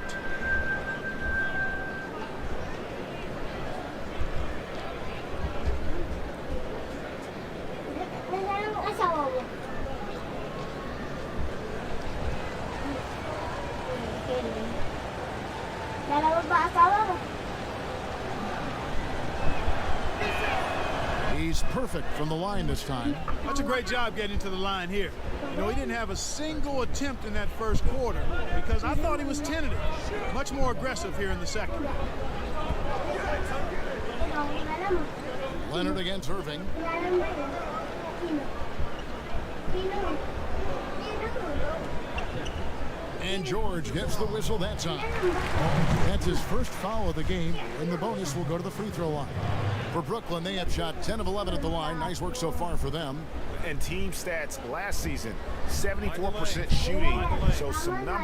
He's perfect from the line this time. That's a great job getting to the line here. You know, he didn't have a single attempt in that first quarter because I thought he was tentative. Much more aggressive here in the second. Leonard against Irving. And George gets the whistle that time. That's his first foul of the game, and the bonus will go to the free throw line. For Brooklyn, they have shot 10 of 11 at the line. Nice work so far for them. And team stats last season, 74% shooting. So some numbers